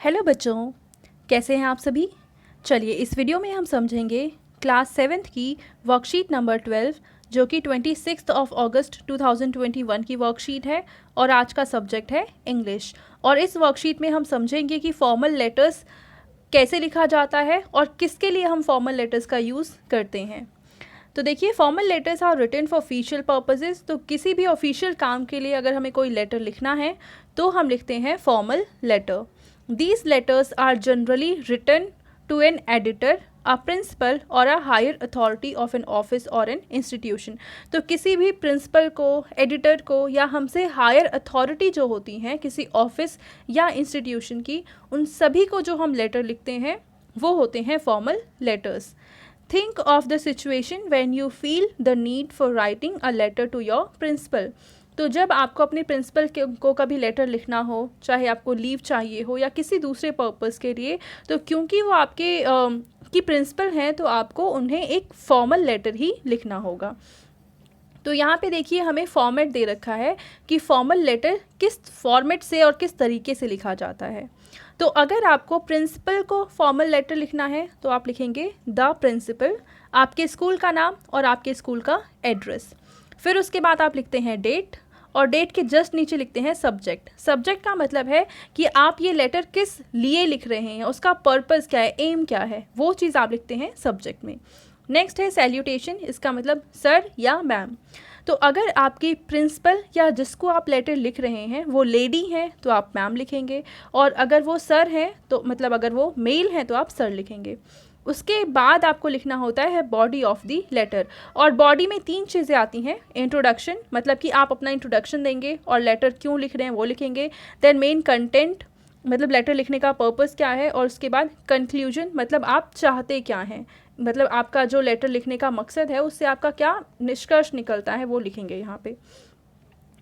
Hello बच्चों, कैसे हैं आप सभी। चलिए इस वीडियो में हम समझेंगे क्लास 7th की वर्कशीट नंबर 12 जो कि 26 अगस्त 2021 की वर्कशीट है और आज का सब्जेक्ट है इंग्लिश। और इस वर्कशीट में हम समझेंगे कि फॉर्मल लेटर्स कैसे लिखा जाता है और किसके लिए हम फॉर्मल लेटर्स का यूज़ करते हैं। तो देखिए, formal letters are written for official purposes. तो किसी भी ऑफिशियल काम के लिए अगर हमें कोई लेटर लिखना है तो हम लिखते हैं formal letter. These letters are generally written to an editor, a principal or a higher authority of an office or an institution। तो किसी भी प्रिंसिपल को, एडिटर को या हमसे हायर अथॉरिटी जो होती हैं किसी ऑफिस या इंस्टीट्यूशन की, उन सभी को जो हम लेटर लिखते हैं वो होते हैं formal letters. Think of the situation when you feel the need for writing a letter to your principal. तो जब आपको अपने प्रिंसिपल को कभी लेटर लिखना हो, चाहे आपको लीव चाहिए हो या किसी दूसरे पर्पस के लिए, तो क्योंकि वो आपके की प्रिंसिपल हैं तो आपको उन्हें एक फॉर्मल लेटर ही लिखना होगा। तो यहाँ पे देखिए हमें फॉर्मेट दे रखा है कि फॉर्मल लेटर किस फॉर्मेट से और किस तरीके से लिखा जाता है। तो अगर आपको प्रिंसिपल को फॉर्मल लेटर लिखना है तो आप लिखेंगे द प्रिंसिपल, आपके स्कूल का नाम और आपके स्कूल का एड्रेस। फिर उसके बाद आप लिखते हैं डेट, और डेट के जस्ट नीचे लिखते हैं सब्जेक्ट। सब्जेक्ट का मतलब है कि आप ये लेटर किस लिए लिख रहे हैं, उसका पर्पस क्या है, एम क्या है, वो चीज़ आप लिखते हैं सब्जेक्ट में। नेक्स्ट है सैल्यूटेशन, इसका मतलब सर या मैम। तो अगर आपकी प्रिंसिपल या जिसको आप लेटर लिख रहे हैं वो लेडी हैं तो आप मैम लिखेंगे, और अगर वो सर हैं तो मतलब अगर वो मेल हैं तो आप सर लिखेंगे। उसके बाद आपको लिखना होता है बॉडी ऑफ द लेटर, और बॉडी में 3 चीज़ें आती हैं। इंट्रोडक्शन, मतलब कि आप अपना इंट्रोडक्शन देंगे और लेटर क्यों लिख रहे हैं वो लिखेंगे। देन मेन कंटेंट, मतलब लेटर लिखने का पर्पस क्या है। और उसके बाद कंक्लूजन, मतलब आप चाहते क्या हैं, मतलब आपका जो लेटर लिखने का मकसद है उससे आपका क्या निष्कर्ष निकलता है वो लिखेंगे यहाँ पे।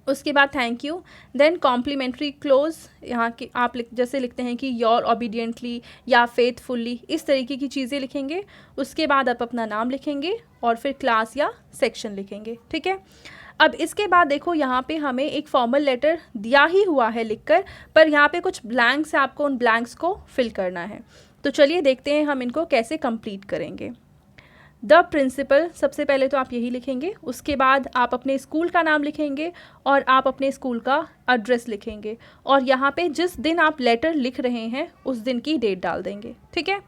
उसके बाद thank you. Then complimentary close, यहाँ की आप जैसे लिखते हैं कि योर ओबीडियंटली या फेथफुल्ली, इस तरीके की चीज़ें लिखेंगे। उसके बाद आप अपना नाम लिखेंगे और फिर क्लास या सेक्शन लिखेंगे। ठीक है, अब इसके बाद देखो यहाँ पे हमें एक फॉर्मल लेटर दिया ही हुआ है लिखकर, पर यहाँ पे कुछ ब्लैंक्स है, आपको उन ब्लैंक्स को फिल करना है। तो चलिए देखते हैं हम इनको कैसे कंप्लीट करेंगे। द प्रिंसिपल, सबसे पहले तो आप यही लिखेंगे। उसके बाद आप अपने स्कूल का नाम लिखेंगे और आप अपने स्कूल का एड्रेस लिखेंगे, और यहाँ पे जिस दिन आप लेटर लिख रहे हैं उस दिन की डेट डाल देंगे। ठीक है,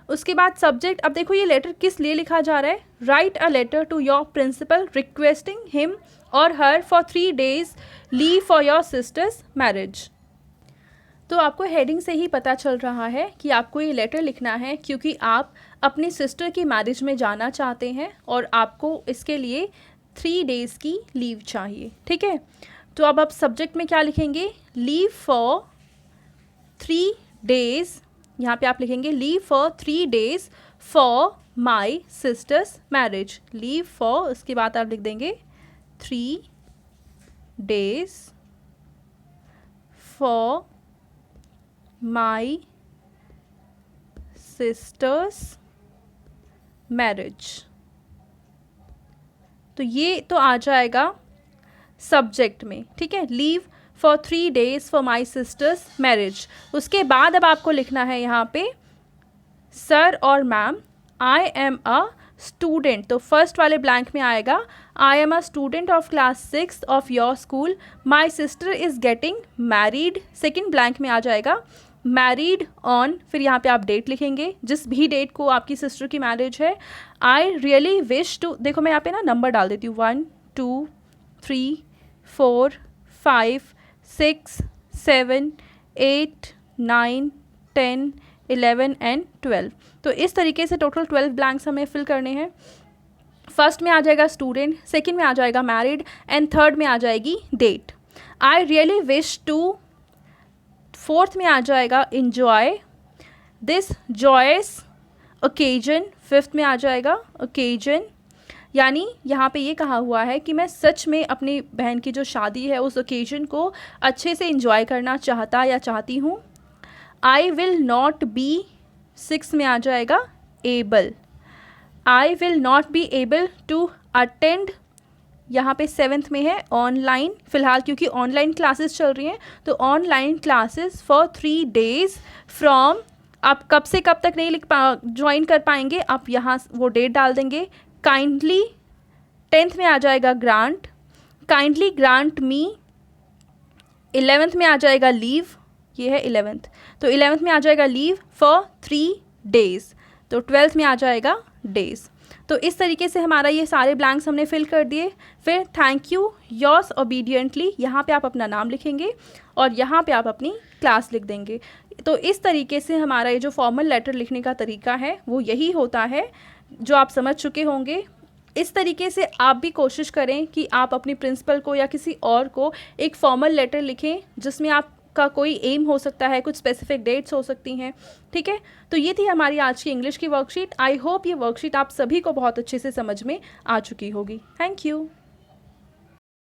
उसके बाद सब्जेक्ट, अब देखो ये लेटर किस लिए लिखा जा रहा है। Write a letter to your principal requesting him और her for 3 days leave for your sister's marriage. तो आपको हेडिंग से ही पता चल रहा है कि आपको ये लेटर लिखना है क्योंकि आप अपनी सिस्टर की मैरिज में जाना चाहते हैं और आपको इसके लिए 3 days की लीव चाहिए। ठीक है, तो अब आप सब्जेक्ट में क्या लिखेंगे, लीव फॉर 3 days। यहाँ पे आप लिखेंगे leave for 3 days for my sisters marriage. Leave for, उसके बाद आप लिख देंगे 3 days for my sisters marriage. तो ये तो आ जाएगा सब्जेक्ट में। ठीक है, leave for 3 days for my sisters marriage. उसके बाद अब आपको लिखना है यहाँ पे सर और ma'am. I am a student, तो फर्स्ट वाले ब्लैंक में आएगा I am a student of class 6 of your school, my sister is getting married. Second blank में आ जाएगा मैरिड ऑन, फिर यहाँ पे आप डेट लिखेंगे, जिस भी डेट को आपकी सिस्टर की मैरिज है। आई रियली विश टू, देखो मैं यहाँ पे ना नंबर डाल देती हूँ, 1 2 3 4 5 6 7 8 9 10 11 एंड 12। तो इस तरीके से टोटल 12 ब्लैंक्स हमें फिल करने हैं। फर्स्ट में आ जाएगा स्टूडेंट, सेकेंड में आ जाएगा मैरिड एंड थर्ड में आ जाएगी date. I really wish to, fourth में आ जाएगा enjoy this joyous occasion, fifth में आ जाएगा ओकेजन, यानी यहाँ पे ये कहा हुआ है कि मैं सच में अपनी बहन की जो शादी है उस ओकेजन को अच्छे से इंजॉय करना चाहता या चाहती हूँ। I will not be, six में आ जाएगा able, I will not be able to attend यहाँ पे 7th में है ऑनलाइन, फ़िलहाल क्योंकि ऑनलाइन क्लासेस चल रही हैं तो online classes for 3 days from, आप कब से कब तक नहीं ज्वाइन कर पाएंगे, आप यहाँ वो डेट डाल देंगे। काइंडली 10th में आ जाएगा ग्रांट, काइंडली ग्रांट मी, 11th में आ जाएगा लीव, ये है 11th, तो 11th में आ जाएगा लीव फॉर 3 days, तो 12th में आ जाएगा डेज। तो इस तरीके से हमारा ये सारे ब्लैंक्स हमने फिल कर दिए। फिर थैंक यू, योर्स ओबीडियंटली, यहाँ पे आप अपना नाम लिखेंगे और यहाँ पे आप अपनी क्लास लिख देंगे। तो इस तरीके से हमारा ये जो फॉर्मल लेटर लिखने का तरीका है वो यही होता है, जो आप समझ चुके होंगे। इस तरीके से आप भी कोशिश करें कि आप अपनी प्रिंसिपल को या किसी और को एक फॉर्मल लेटर लिखें जिसमें आपका कोई एम हो सकता है, कुछ स्पेसिफिक डेट्स हो सकती हैं, ठीक है। तो ये थी हमारी आज की इंग्लिश की वर्कशीट। आई होप ये वर्कशीट आप सभी को बहुत अच्छे से समझ में आ चुकी होगी। Thank you.